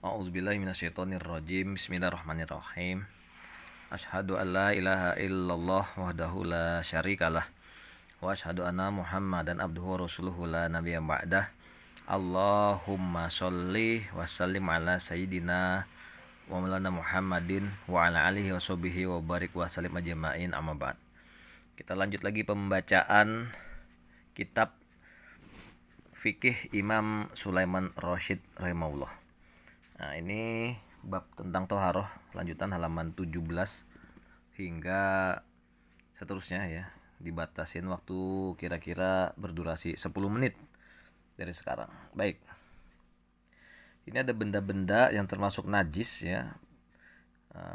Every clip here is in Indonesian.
A'udzubillahi minasyaitonirrajim. Bismillahirrahmanirrahim. Asyhadu an la ilaha illallah wahdahu la syarikalah wa asyhadu anna Muhammadan abduhu wa rasuluhu la nabiyya ba'dah. Allahumma sholli wa sallim ala sayyidina wa maulana Muhammadin wa ala alihi wa sahbihi wa barik wa sallim ajma'in, amma ba'd. Kita lanjut lagi pembacaan kitab fikih Imam Sulaiman Rasyid rahimahullah. Nah, ini bab tentang toharoh, lanjutan halaman 17 hingga seterusnya ya. Dibatasin waktu kira-kira berdurasi 10 menit dari sekarang. Baik. Ini ada benda-benda yang termasuk najis ya.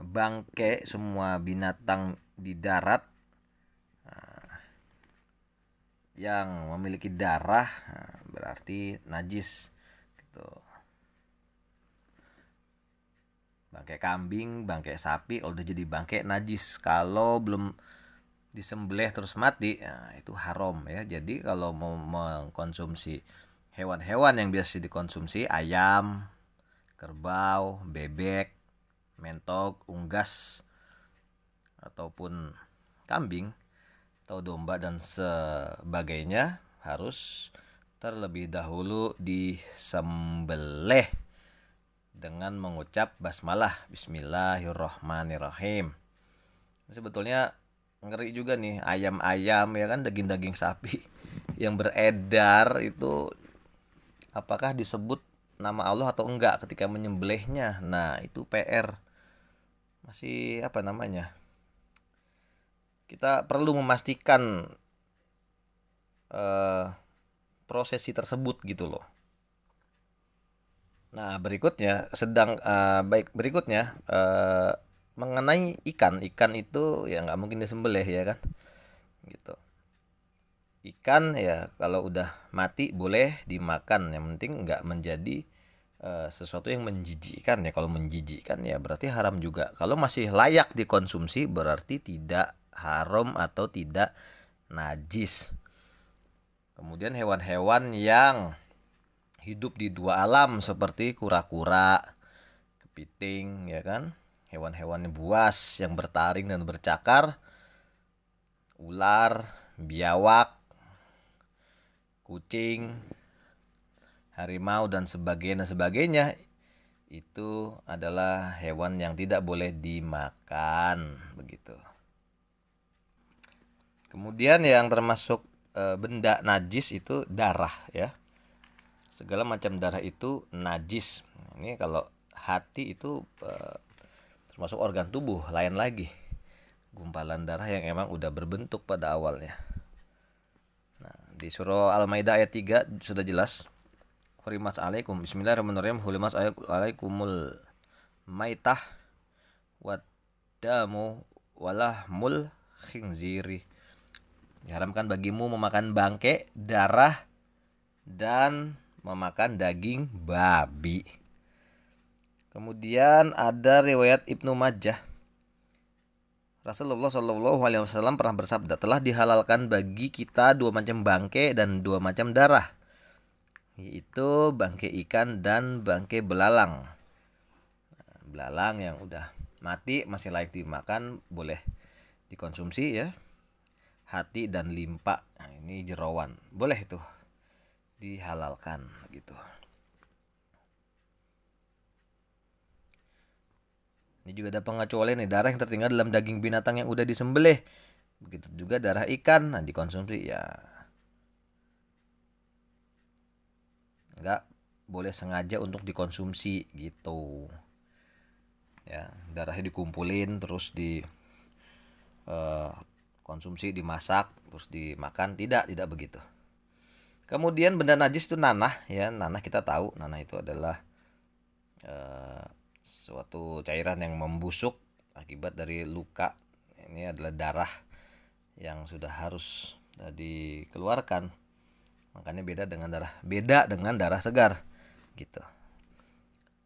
Bangke semua binatang di darat yang memiliki darah berarti najis gitu. Bangkai kambing, bangkai sapi kalau udah jadi bangkai najis. Kalau belum disembelih terus mati, nah, itu haram ya. Jadi kalau mau mengkonsumsi hewan-hewan yang biasa dikonsumsi, ayam, kerbau, bebek, mentok, unggas, ataupun kambing atau domba dan sebagainya, harus terlebih dahulu disembelih dengan mengucap basmalah, bismillahirrahmanirrahim. Sebetulnya ngeri juga nih ayam-ayam ya kan, daging-daging sapi yang beredar itu, apakah disebut nama Allah atau enggak ketika menyembelihnya. Nah, itu PR. Masih apa namanya? Kita perlu memastikan prosesi tersebut gitu loh. Nah, berikutnya mengenai ikan itu ya nggak mungkin disembelih ya kan, gitu. Ikan ya kalau udah mati boleh dimakan, yang penting nggak menjadi sesuatu yang menjijikkan ya. Kalau menjijikkan ya berarti haram juga. Kalau masih layak dikonsumsi berarti tidak haram atau tidak najis. Kemudian hewan-hewan yang hidup di dua alam seperti kura-kura, kepiting ya kan, hewan-hewan buas yang bertaring dan bercakar, ular, biawak, kucing, harimau dan sebagainya itu adalah hewan yang tidak boleh dimakan begitu. Kemudian yang termasuk benda najis itu darah ya. Segala macam darah itu najis. Ini kalau hati itu termasuk organ tubuh lain lagi. Gumpalan darah yang emang udah berbentuk pada awalnya. Nah, di surah Al-Maidah ayat 3 sudah jelas. Hurimat alaikum. Bismillahirrahmanirrahim. Hurimat alaikumul maitah wadamu walahmul khinziri. Diharamkan bagimu memakan bangke, darah, dan memakan daging babi. Kemudian ada riwayat Ibnu Majah. Rasulullah SAW pernah bersabda, telah dihalalkan bagi kita dua macam bangke dan dua macam darah, yaitu bangke ikan dan bangke belalang. Belalang yang udah mati masih layak dimakan, boleh dikonsumsi ya. Hati dan limpa, nah, ini jerawan, boleh itu dihalalkan gitu. Ini juga ada pengecualian nih, darah yang tertinggal dalam daging binatang yang udah disembelih. Begitu juga darah ikan, nah dikonsumsi ya nggak boleh sengaja untuk dikonsumsi gitu. Ya, darahnya dikumpulin terus di konsumsi, dimasak terus dimakan, tidak begitu. Kemudian benda najis itu nanah ya. Nanah kita tahu, nanah itu adalah suatu cairan yang membusuk akibat dari luka. Ini adalah darah yang sudah harus dikeluarkan. Makanya beda dengan darah segar gitu.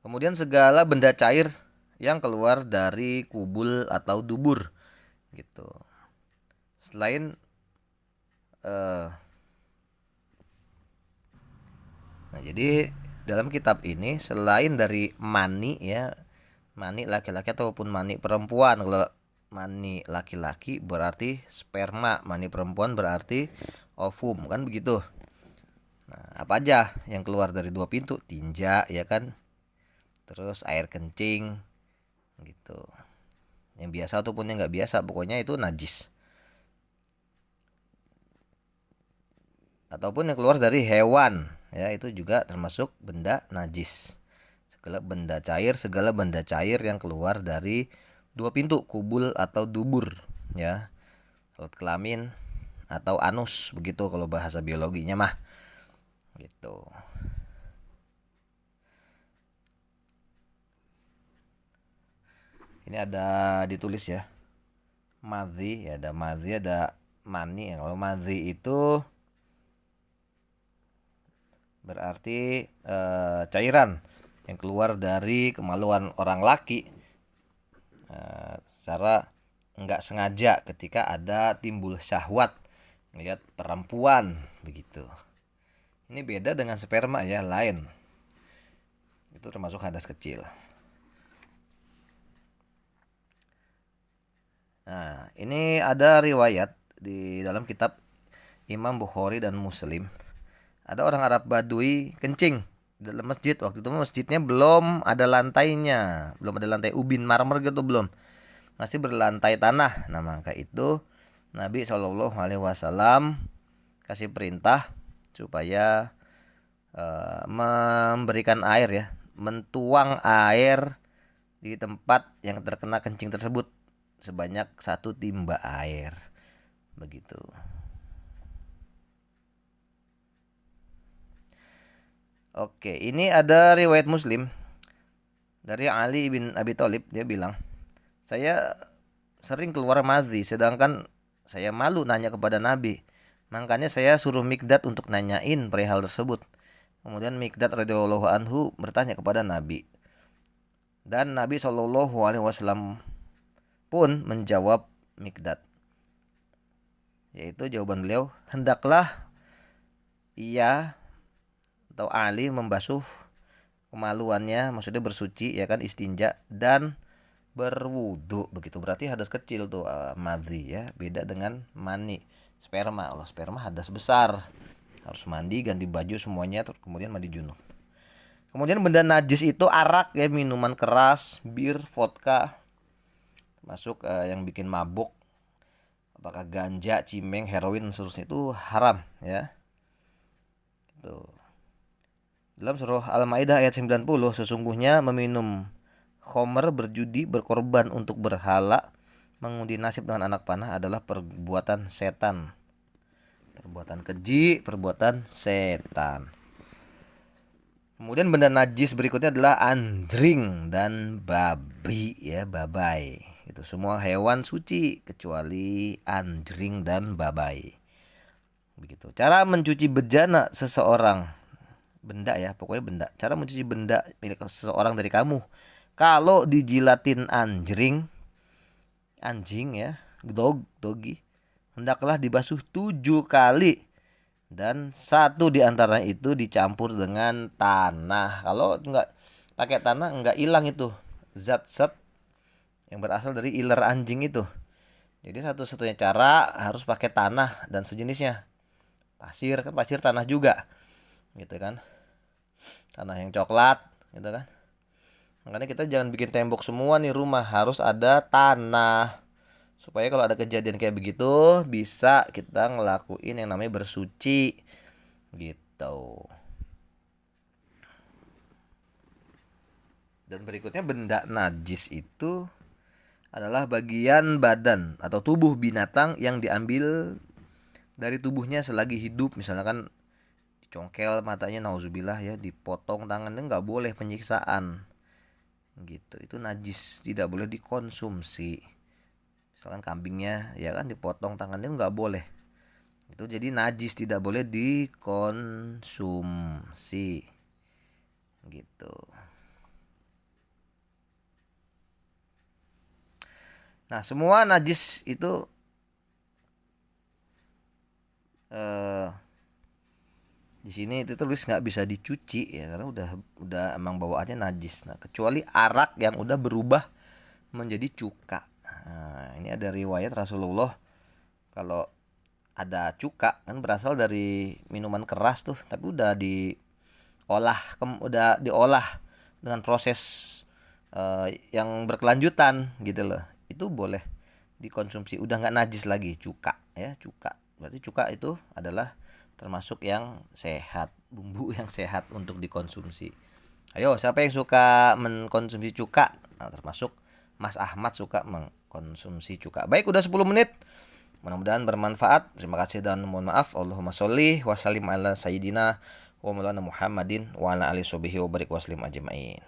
Kemudian segala benda cair yang keluar dari kubul atau dubur gitu. Selain nah jadi dalam kitab ini selain dari mani ya, mani laki-laki ataupun mani perempuan. Kalau mani laki-laki berarti sperma, mani perempuan berarti ovum, kan begitu. Nah, apa aja yang keluar dari dua pintu? Tinja ya kan, terus air kencing gitu, yang biasa ataupun yang nggak biasa, pokoknya itu najis. Ataupun yang keluar dari hewan ya, itu juga termasuk benda najis. Segala benda cair yang keluar dari dua pintu, kubul atau dubur ya, alat kelamin atau anus, begitu kalau bahasa biologinya mah gitu. Ini ada ditulis ya, madhi ya, ada madhi, ada mani. Kalau madhi itu berarti cairan yang keluar dari kemaluan orang laki secara nggak sengaja ketika ada timbul syahwat melihat perempuan begitu. Ini beda dengan sperma ya, lain. Itu termasuk hadas kecil. Nah, ini ada riwayat di dalam kitab Imam Bukhari dan Muslim. Ada orang Arab Badui kencing di dalam masjid. Waktu itu masjidnya belum ada lantainya, belum ada lantai ubin marmer gitu, belum, masih berlantai tanah. Nah, maka itu Nabi SAW kasih perintah supaya memberikan air ya, mentuang air di tempat yang terkena kencing tersebut sebanyak 1 timba air begitu. Oke, ini ada riwayat Muslim dari Ali bin Abi Thalib. Dia bilang, saya sering keluar madhi sedangkan saya malu nanya kepada Nabi. Makanya saya suruh Mikdad untuk nanyain perihal tersebut. Kemudian Mikdad radhiyallahu anhu bertanya kepada Nabi. Dan Nabi SAW pun menjawab Mikdad, yaitu jawaban beliau, hendaklah ia atau Ali membasuh kemaluannya, maksudnya bersuci ya kan, istinja dan berwudu begitu. Berarti hadas kecil tuh madhi ya, beda dengan mani, sperma. Allah, sperma hadas besar, harus mandi, ganti baju semuanya, terus kemudian mandi junub. Kemudian benda najis itu arak ya, minuman keras, bir, vodka, masuk yang bikin mabuk, apakah ganja, cimeng, heroin, seterusnya, itu haram ya. Tuh. Dalam surah Al-Maidah ayat 90, sesungguhnya meminum khomer, berjudi, berkorban untuk berhala, mengundi nasib dengan anak panah adalah perbuatan setan. Perbuatan keji, perbuatan setan. Kemudian benda najis berikutnya adalah anjing dan babi ya, babai. Itu semua hewan suci kecuali anjing dan babai. Begitu. Cara mencuci bejana seseorang, benda ya, pokoknya benda. Cara mencuci benda milik seseorang dari kamu. Kalau dijilatin anjing ya, dogi, hendaklah dibasuh 7 kali dan 1 di antara itu dicampur dengan tanah. Kalau enggak pakai tanah enggak hilang itu zat-zat yang berasal dari iler anjing itu. Jadi satu-satunya cara harus pakai tanah dan sejenisnya. Pasir, kan pasir tanah juga. Gitu kan. Tanah yang coklat gitu kan. Makanya kita jangan bikin tembok semua nih rumah, harus ada tanah. Supaya kalau ada kejadian kayak begitu bisa kita ngelakuin yang namanya bersuci gitu. Dan berikutnya benda najis itu adalah bagian badan atau tubuh binatang yang diambil dari tubuhnya selagi hidup. Misalkan dicongkel matanya, nauzubillah ya, dipotong tangannya, nggak boleh, penyiksaan gitu. Itu najis, tidak boleh dikonsumsi. Misalkan kambingnya ya kan dipotong tangannya, nggak boleh. Itu jadi najis, tidak boleh dikonsumsi gitu. Nah, semua najis itu Di sini itu tulis nggak bisa dicuci ya, karena udah emang bawaannya najis. Nah, kecuali arak yang udah berubah menjadi cuka. Nah, ini ada riwayat Rasulullah kalau ada cuka kan berasal dari minuman keras tuh, tapi udah diolah dengan proses yang berkelanjutan gitu loh. Itu boleh dikonsumsi, udah nggak najis lagi. Cuka ya, cuka berarti cuka itu adalah termasuk yang sehat, bumbu yang sehat untuk dikonsumsi. Ayo, siapa yang suka mengkonsumsi cuka? Nah, termasuk Mas Ahmad suka mengkonsumsi cuka. Baik, udah 10 menit. Mudah-mudahan bermanfaat. Terima kasih dan mohon maaf. Allahumma sholli wa sallim ala sayyidina wa maulana Muhammadin wa ala alihi wa barik wa sallim ajmain.